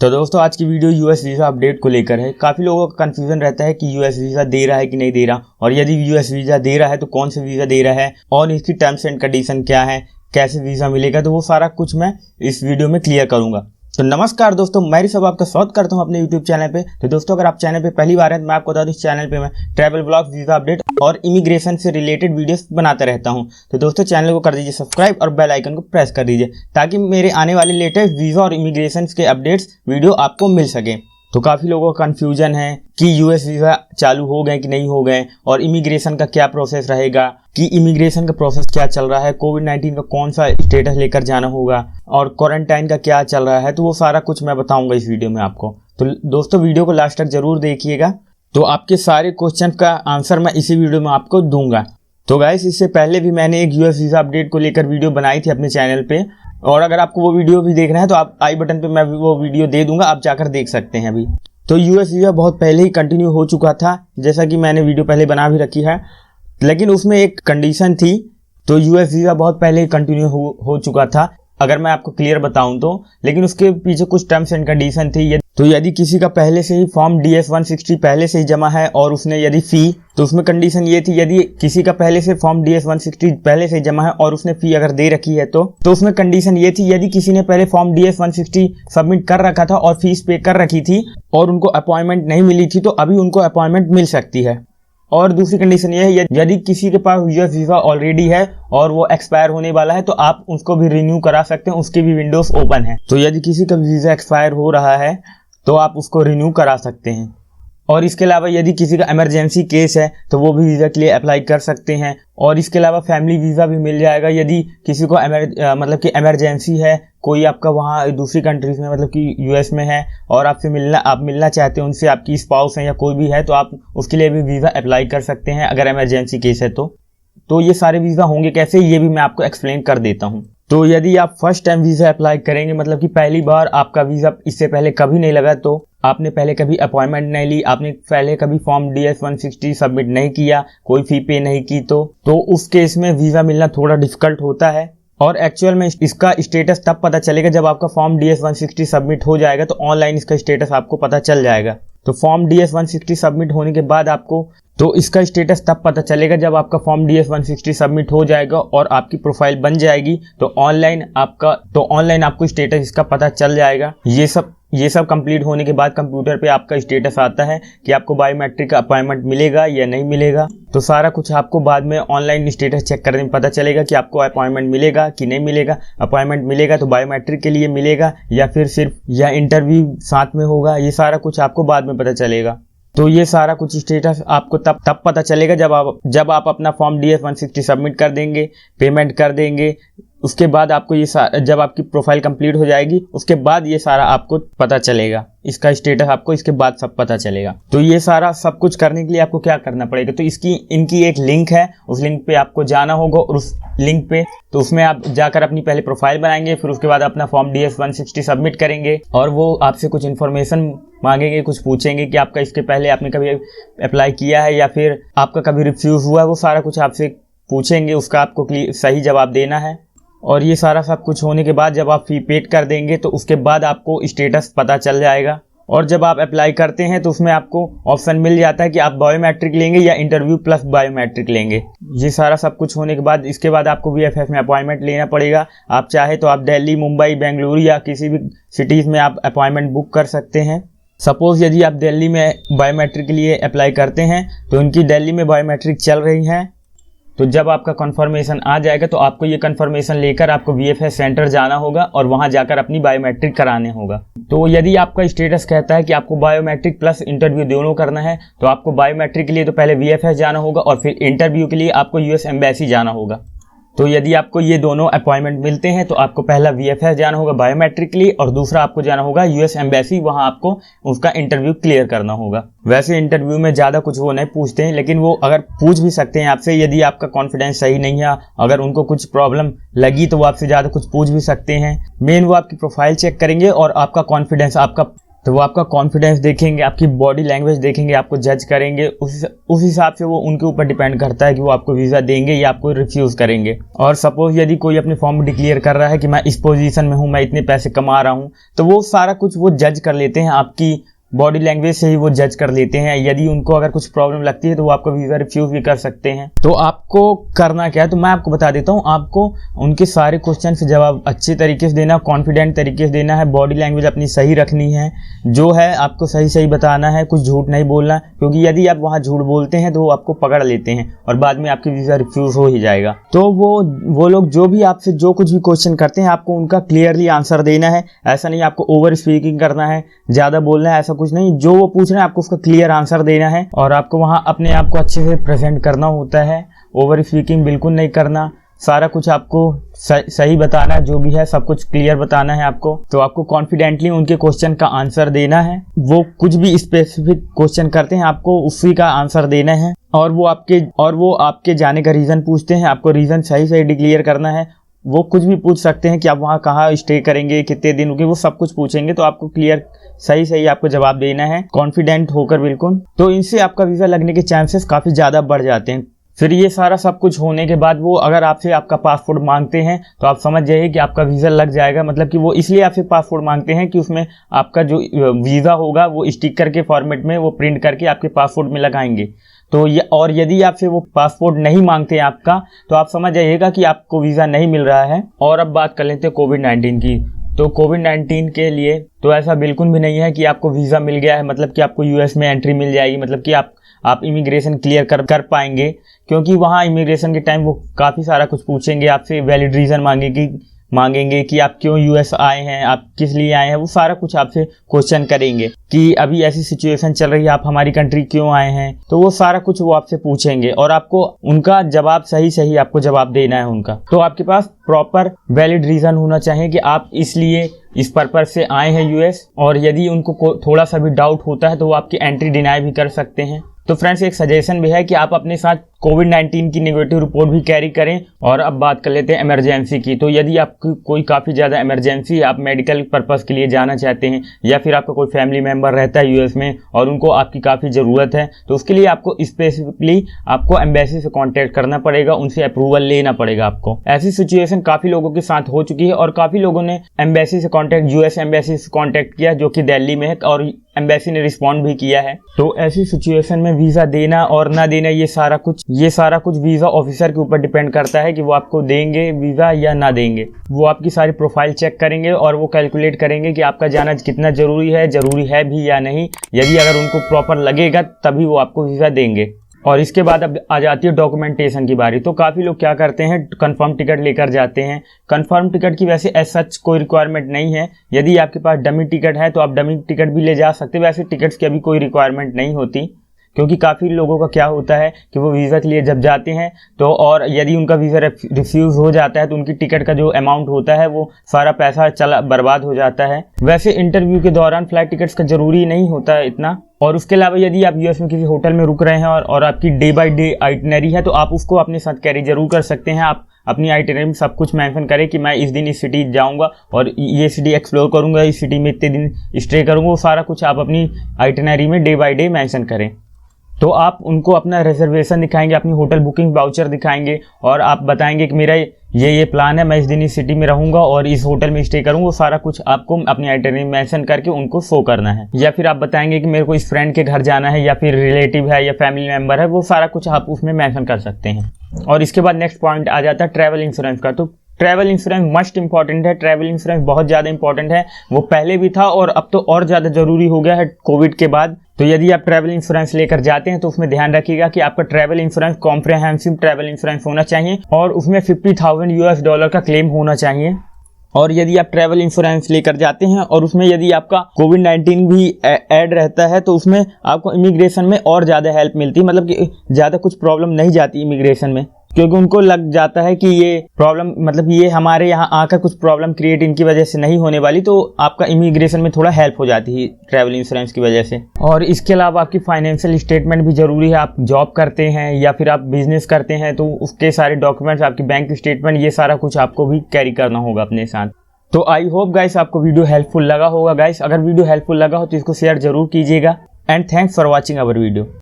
तो दोस्तों आज की वीडियो यूएस वीज़ा अपडेट को लेकर है। काफ़ी लोगों का कन्फ्यूजन रहता है कि यूएस वीज़ा दे रहा है कि नहीं दे रहा, और यदि यूएस वीज़ा दे रहा है तो कौन सा वीज़ा दे रहा है और इसकी टर्म्स एंड कंडीशन क्या है, कैसे वीज़ा मिलेगा, तो वो सारा कुछ मैं इस वीडियो में क्लियर करूंगा। तो नमस्कार दोस्तों, मैं ऋषभ आपका स्वागत करता हूं अपने यूट्यूब चैनल पे। तो दोस्तों अगर आप चैनल पे पहली बार हैं तो मैं आपको बता दूं, इस चैनल पे मैं ट्रैवल ब्लॉग, वीज़ा अपडेट और इमिग्रेशन से रिलेटेड वीडियोस बनाता रहता हूं। तो दोस्तों चैनल को कर दीजिए सब्सक्राइब और बेल आइकन को प्रेस कर दीजिए ताकि मेरे आने वाले लेटेस्ट वीज़ा और इमिग्रेशन के अपडेट्स वीडियो आपको मिल सके। तो काफ़ी लोगों का कन्फ्यूजन है कि यूएस वीज़ा चालू हो गए कि नहीं हो गए, और इमिग्रेशन का क्या प्रोसेस रहेगा, कि इमिग्रेशन का प्रोसेस क्या चल रहा है, कोविड-19 का कौन सा स्टेटस लेकर जाना होगा, और क्वारंटाइन का क्या चल रहा है। तो वो सारा कुछ मैं बताऊंगा इस वीडियो में आपको। तो दोस्तों वीडियो को लास्ट तक जरूर देखिएगा, तो आपके सारे क्वेश्चन का आंसर मैं इसी वीडियो में आपको दूंगा। तो गाइस इससे पहले भी मैंने एक यूएस वीज़ा अपडेट को लेकर वीडियो बनाई थी अपने चैनल पे, और अगर आपको वो वीडियो भी देखना है तो आप आई बटन पे मैं वो वीडियो दे दूंगा, आप जाकर देख सकते हैं अभी। तो यूएस वीज़ा बहुत पहले ही कंटिन्यू हो चुका था, जैसा कि मैंने वीडियो पहले बना भी रखी है, लेकिन उसमें एक कंडीशन थी। तो यूएस वीज़ा बहुत पहले ही कंटिन्यू हो चुका था, अगर मैं आपको क्लियर बताऊं तो, लेकिन उसके पीछे कुछ टर्म्स एंड कंडीशन थी। तो यदि किसी का पहले से ही फॉर्म DS-160 पहले से ही जमा है और उसने यदि फ़ी, तो उसमें कंडीशन ये थी, यदि किसी का पहले से फॉर्म DS-160 पहले से ही जमा है और उसने फ़ी अगर दे रखी है तो उसमें कंडीशन ये थी, यदि किसी ने पहले फॉर्म DS-160 सबमिट कर रखा था और फीस पे कर रखी थी और उनको अपॉइंटमेंट नहीं मिली थी, तो अभी उनको अपॉइंटमेंट मिल सकती है। और दूसरी कंडीशन ये है, यदि किसी के पास यूएस वीज़ा ऑलरेडी है और वो एक्सपायर होने वाला है तो आप उसको भी रिन्यू करा सकते हैं, उसकी भी विंडोज ओपन है। तो यदि किसी का वीज़ा एक्सपायर हो रहा है तो आप उसको रिन्यू करा सकते हैं। और इसके अलावा यदि किसी का इमरजेंसी केस है तो वो भी वीज़ा के लिए अप्लाई कर सकते हैं। और इसके अलावा फैमिली वीज़ा भी मिल जाएगा, यदि किसी को मतलब कि इमरजेंसी है, कोई आपका वहाँ दूसरी कंट्रीज में मतलब कि यूएस में है और आपसे आप मिलना चाहते हैं उनसे, आपकी स्पाउस है या कोई भी है, तो आप उसके लिए भी वीज़ा अप्लाई कर सकते हैं अगर इमरजेंसी केस है तो ये सारे वीज़ा होंगे कैसे, ये भी मैं आपको एक्सप्लेन कर देता हूँ। तो यदि आप फर्स्ट टाइम वीज़ा अप्लाई करेंगे, मतलब कि पहली बार आपका वीज़ा इससे पहले कभी नहीं लगा, तो आपने पहले कभी अपॉइंटमेंट नहीं ली, आपने पहले कभी फॉर्म DS-160 सबमिट नहीं किया, कोई फी पे नहीं की, तो उस केस में वीज़ा मिलना थोड़ा डिफिकल्ट होता है। और एक्चुअल में इसका स्टेटस तब पता चलेगा जब आपका फॉर्म DS-160 सबमिट हो जाएगा, तो ऑनलाइन इसका स्टेटस आपको पता चल जाएगा। तो फॉर्म DS-160 सबमिट होने के बाद आपको तो इसका स्टेटस तब पता चलेगा जब आपका फॉर्म DS-160 सबमिट हो जाएगा और आपकी प्रोफाइल बन जाएगी, तो ऑनलाइन आपको स्टेटस इसका पता चल जाएगा। ये सब कंप्लीट होने के बाद कंप्यूटर पे आपका स्टेटस आता है कि आपको बायोमेट्रिक का अपॉइंटमेंट मिलेगा या नहीं मिलेगा। तो सारा कुछ आपको बाद में ऑनलाइन स्टेटस चेक करने में पता चलेगा कि आपको अपॉइंटमेंट मिलेगा कि नहीं मिलेगा। अपॉइंटमेंट मिलेगा तो बायोमेट्रिक के लिए मिलेगा या फिर सिर्फ या इंटरव्यू साथ में होगा, ये सारा कुछ आपको बाद में पता चलेगा। तो ये सारा कुछ स्टेटस आपको तब पता चलेगा जब आप अपना फॉर्म DS-160 सबमिट कर देंगे, पेमेंट कर देंगे। उसके बाद आपको जब आपकी प्रोफाइल कंप्लीट हो जाएगी, उसके बाद ये सारा आपको पता चलेगा, इसका स्टेटस आपको इसके बाद सब पता चलेगा। तो ये सारा सब कुछ करने के लिए आपको क्या करना पड़ेगा, तो इनकी एक लिंक है, उस लिंक पे आपको जाना होगा, और उस लिंक पे तो उसमें आप जाकर अपनी पहले प्रोफाइल बनाएंगे, फिर उसके बाद अपना फॉर्म DS-160 सबमिट करेंगे, और वो आपसे कुछ इन्फॉर्मेशन मांगेंगे, कुछ पूछेंगे कि आपका इसके पहले आपने कभी अप्लाई किया है या फिर आपका कभी रिफ्यूज हुआ है, वो सारा कुछ आपसे पूछेंगे, उसका आपको सही जवाब देना है। और ये सारा सब कुछ होने के बाद जब आप फी पेड कर देंगे तो उसके बाद आपको स्टेटस पता चल जाएगा। और जब आप अप्लाई करते हैं तो उसमें आपको ऑप्शन मिल जाता है कि आप बायोमेट्रिक लेंगे या इंटरव्यू प्लस बायोमेट्रिक लेंगे। ये सारा सब कुछ होने के बाद इसके बाद आपको VFS में अपॉइंटमेंट लेना पड़ेगा। आप चाहे तो आप दिल्ली, मुंबई, बेंगलुरु या किसी भी सिटीज़ में आप अपॉइंटमेंट बुक कर सकते हैं। सपोज यदि आप दिल्ली में बायोमेट्रिक के लिए अप्लाई करते हैं तो उनकी दिल्ली में बायोमेट्रिक चल रही हैं, तो जब आपका कंफर्मेशन आ जाएगा तो आपको ये कंफर्मेशन लेकर आपको VFS सेंटर जाना होगा और वहां जाकर अपनी बायोमेट्रिक कराने होगा। तो यदि आपका स्टेटस कहता है कि आपको बायोमेट्रिक प्लस इंटरव्यू दोनों करना है, तो आपको बायोमेट्रिक के लिए तो पहले VFS जाना होगा और फिर इंटरव्यू के लिए आपको US एम्बेसी जाना होगा। तो यदि आपको ये दोनों अपॉइंटमेंट मिलते हैं तो आपको पहला VFS जाना होगा बायोमेट्रिक के लिए, और दूसरा आपको जाना होगा US एम्बेसी, वहां आपको उसका इंटरव्यू क्लियर करना होगा। वैसे इंटरव्यू में ज़्यादा कुछ वो नहीं पूछते हैं, लेकिन वो अगर पूछ भी सकते हैं आपसे, यदि आपका कॉन्फिडेंस सही नहीं है, अगर उनको कुछ प्रॉब्लम लगी तो वो आपसे ज़्यादा कुछ पूछ भी सकते हैं। मेन वो आपकी प्रोफाइल चेक करेंगे और आपका कॉन्फिडेंस, आपका तो वो आपका कॉन्फिडेंस देखेंगे, आपकी बॉडी लैंग्वेज देखेंगे, आपको जज करेंगे। उस हिसाब से वो उनके ऊपर डिपेंड करता है कि वो आपको वीज़ा देंगे या आपको रिफ्यूज़ करेंगे। और सपोज यदि कोई अपने फॉर्म में डिक्लेयर कर रहा है कि मैं इस पोजीशन में हूँ, मैं इतने पैसे कमा रहा हूँ, तो वो सारा कुछ वो जज कर लेते हैं, आपकी बॉडी लैंग्वेज से ही वो जज कर लेते हैं। यदि उनको अगर कुछ प्रॉब्लम लगती है तो वो आपको वीज़ा रिफ्यूज़ भी कर सकते हैं। तो आपको करना क्या है, तो मैं आपको बता देता हूँ। आपको उनके सारे क्वेश्चन से जवाब अच्छे तरीके से देना, कॉन्फिडेंट तरीके से देना है, बॉडी लैंग्वेज अपनी सही रखनी है, जो है आपको सही सही बताना है, कुछ झूठ नहीं बोलना, क्योंकि यदि आप वहाँ झूठ बोलते हैं तो वो आपको पकड़ लेते हैं और बाद में आपकी वीज़ा रिफ्यूज़ हो ही जाएगा। तो वो लोग जो भी आपसे जो कुछ भी क्वेश्चन करते हैं, आपको उनका क्लियरली आंसर देना है। ऐसा नहीं आपको ओवर स्पीकिंग करना है, ज़्यादा बोलना है, ऐसा कुछ नहीं। जो वो पूछ रहे हैं आपको उसका क्लियर आंसर देना है और आपको वहाँ अपने आप को अच्छे से प्रेजेंट करना होता है। ओवर स्पीकिंग बिल्कुल नहीं करना, सारा कुछ आपको सही बताना है, जो भी है सब कुछ क्लियर बताना है आपको। तो आपको कॉन्फिडेंटली उनके क्वेश्चन का आंसर देना है। वो कुछ भी स्पेसिफिक क्वेश्चन करते हैं, आपको उसी का आंसर देना है। और वो आपके जाने का रीज़न पूछते हैं, आपको रीज़न सही सही डिक्लेयर करना है। वो कुछ भी पूछ सकते हैं कि आप वहाँ कहाँ स्टे करेंगे, कितने दिन रुके, वो सब कुछ पूछेंगे। तो आपको क्लियर सही सही आपको जवाब देना है, कॉन्फिडेंट होकर बिल्कुल। तो इनसे आपका वीज़ा लगने के चांसेस काफ़ी ज़्यादा बढ़ जाते हैं। फिर ये सारा सब कुछ होने के बाद वो अगर आपसे आपका पासपोर्ट मांगते हैं तो आप समझ जाइए कि आपका वीज़ा लग जाएगा। मतलब कि वो इसलिए आपसे पासपोर्ट मांगते हैं कि उसमें आपका जो वीज़ा होगा वो स्टिकर के फॉर्मेट में वो प्रिंट करके आपके पासपोर्ट में लगाएंगे। तो ये, और यदि आपसे वो पासपोर्ट नहीं मांगते हैं आपका, तो आप समझ जाइएगा कि आपको वीज़ा नहीं मिल रहा है। और अब बात कर लेते हैं कोविड-19 की। तो कोविड-19 के लिए तो ऐसा बिल्कुल भी नहीं है कि आपको वीज़ा मिल गया है, मतलब कि आपको यूएस में एंट्री मिल जाएगी, मतलब कि आप इमिग्रेशन क्लियर कर पाएंगे। क्योंकि वहाँ इमिग्रेशन के टाइम वो काफ़ी सारा कुछ पूछेंगे आपसे, वैलिड रीज़न मांगेंगे कि आप क्यों यूएस आए हैं, आप किस लिए आए हैं, वो सारा कुछ आपसे क्वेश्चन करेंगे कि अभी ऐसी सिचुएशन चल रही है, आप हमारी कंट्री क्यों आए हैं। तो वो सारा कुछ वो आपसे पूछेंगे और आपको उनका जवाब सही आपको जवाब देना है उनका। तो आपके पास प्रॉपर वैलिड रीज़न होना चाहिए कि आप इसलिए इस पर्पस से आए हैं यूएस। और यदि उनको थोड़ा सा भी डाउट होता है तो वो आपकी एंट्री डिनाई भी कर सकते हैं। तो फ्रेंड्स, एक सजेशन भी है कि आप अपने साथ कोविड-19 की नेगेटिव रिपोर्ट भी कैरी करें। और अब बात कर लेते हैं इमरजेंसी की। तो यदि आपकी कोई काफ़ी ज़्यादा इमरजेंसी है, आप मेडिकल पर्पस के लिए जाना चाहते हैं, या फिर आपका कोई फैमिली मेम्बर रहता है यूएस में और उनको आपकी काफ़ी ज़रूरत है, तो उसके लिए आपको स्पेसिफिकली आपको एम्बेसी से कॉन्टैक्ट करना पड़ेगा, उनसे अप्रूवल लेना पड़ेगा आपको। ऐसी सिचुएशन काफ़ी लोगों के साथ हो चुकी है और काफ़ी लोगों ने एम्बेसी से कॉन्टैक्ट यूएस एम्बेसी से कॉन्टैक्ट किया, जो कि दिल्ली में है, और एम्बेसी ने रिस्पॉन्ड भी किया है। तो ऐसी सिचुएशन में वीज़ा देना और ना देना, ये सारा कुछ वीज़ा ऑफिसर के ऊपर डिपेंड करता है कि वो आपको देंगे वीज़ा या ना देंगे। वो आपकी सारी प्रोफाइल चेक करेंगे और वो कैलकुलेट करेंगे कि आपका जाना कितना ज़रूरी है भी या नहीं। यदि अगर उनको प्रॉपर लगेगा तभी वो आपको वीज़ा देंगे। और इसके बाद अब आ जाती है डॉक्यूमेंटेशन की बारी। तो काफ़ी लोग क्या करते हैं, कंफर्म टिकट लेकर जाते हैं। कंफर्म टिकट की वैसे एज सच कोई रिक्वायरमेंट नहीं है। यदि आपके पास डमी टिकट है तो आप डमी टिकट भी ले जा सकते हैं। वैसे टिकट्स की अभी कोई रिक्वायरमेंट नहीं होती, क्योंकि काफ़ी लोगों का क्या होता है कि वो वीज़ा के लिए जब जाते हैं तो, और यदि उनका वीज़ा रिफ्यूज़ हो जाता है तो उनकी टिकट का जो अमाउंट होता है वो सारा पैसा बर्बाद हो जाता है। वैसे इंटरव्यू के दौरान फ्लाइट टिकट्स का ज़रूरी नहीं होता है इतना। और उसके अलावा यदि आप यूएस में किसी होटल में रुक रहे हैं और आपकी डे बाय डे आइटनरी है, तो आप उसको अपने साथ कैरी जरूर कर सकते हैं। आप अपनी आइटनरी में सब कुछ मेंशन करें कि मैं इस दिन इस सिटी जाऊंगा और ये सिटी एक्सप्लोर करूंगा, इस सिटी में इतने दिन स्टे करूंगा, वो सारा कुछ आप अपनी आइटनरी में डे बाय डे मेंशन करें। तो आप उनको अपना रिजर्वेशन दिखाएंगे, अपनी होटल बुकिंग वाउचर दिखाएंगे और आप बताएंगे कि मेरा ये प्लान है, मैं इस दिन इस सिटी में रहूंगा और इस होटल में स्टे करूंगा। वो सारा कुछ आपको अपनी आइटनरी में मेंशन करके उनको शो करना है। या फिर आप बताएंगे कि मेरे को इस फ्रेंड के घर जाना है, या फिर रिलेटिव है या फैमिली मेम्बर है, वो सारा कुछ आप उसमें मेंशन कर सकते हैं। और इसके बाद नेक्स्ट पॉइंट आ जाता है ट्रैवल इंश्योरेंस का। तो ट्रैवल इंश्योरेंस मस्ट इंपॉर्टेंट है। ट्रैवल इंश्योरेंस बहुत ज़्यादा इंपॉर्टेंट है। वो पहले भी था और अब तो और ज़्यादा ज़रूरी हो गया है कोविड के बाद। तो यदि आप ट्रैवल इंश्योरेंस लेकर जाते हैं तो उसमें ध्यान रखिएगा कि आपका travel insurance comprehensive travel insurance होना चाहिए और उसमें $50,000 का क्लेम होना चाहिए। और यदि आप ट्रैवल इंश्योरेंस लेकर जाते हैं और उसमें यदि आपका कोविड-19 भी ऐड रहता है तो उसमें आपको इमिग्रेशन में और ज़्यादा हेल्प मिलती है। मतलब कि ज़्यादा कुछ प्रॉब्लम नहीं जाती इमिग्रेशन में, क्योंकि उनको लग जाता है कि ये प्रॉब्लम, मतलब ये हमारे यहाँ आकर कुछ प्रॉब्लम क्रिएट इनकी वजह से नहीं होने वाली, तो आपका इमिग्रेशन में थोड़ा हेल्प हो जाती है ट्रैवल इंश्योरेंस की वजह से। और इसके अलावा आपकी फाइनेंशियल स्टेटमेंट भी ज़रूरी है। आप जॉब करते हैं या फिर आप बिजनेस करते हैं तो उसके सारे डॉक्यूमेंट्स, आपकी बैंक स्टेटमेंट, ये सारा कुछ आपको भी कैरी करना होगा अपने साथ। तो आई होप गाइस आपको वीडियो हेल्पफुल लगा होगा गाइस। अगर वीडियो हेल्पफुल लगा हो तो इसको शेयर जरूर कीजिएगा। And thanks for watching our video.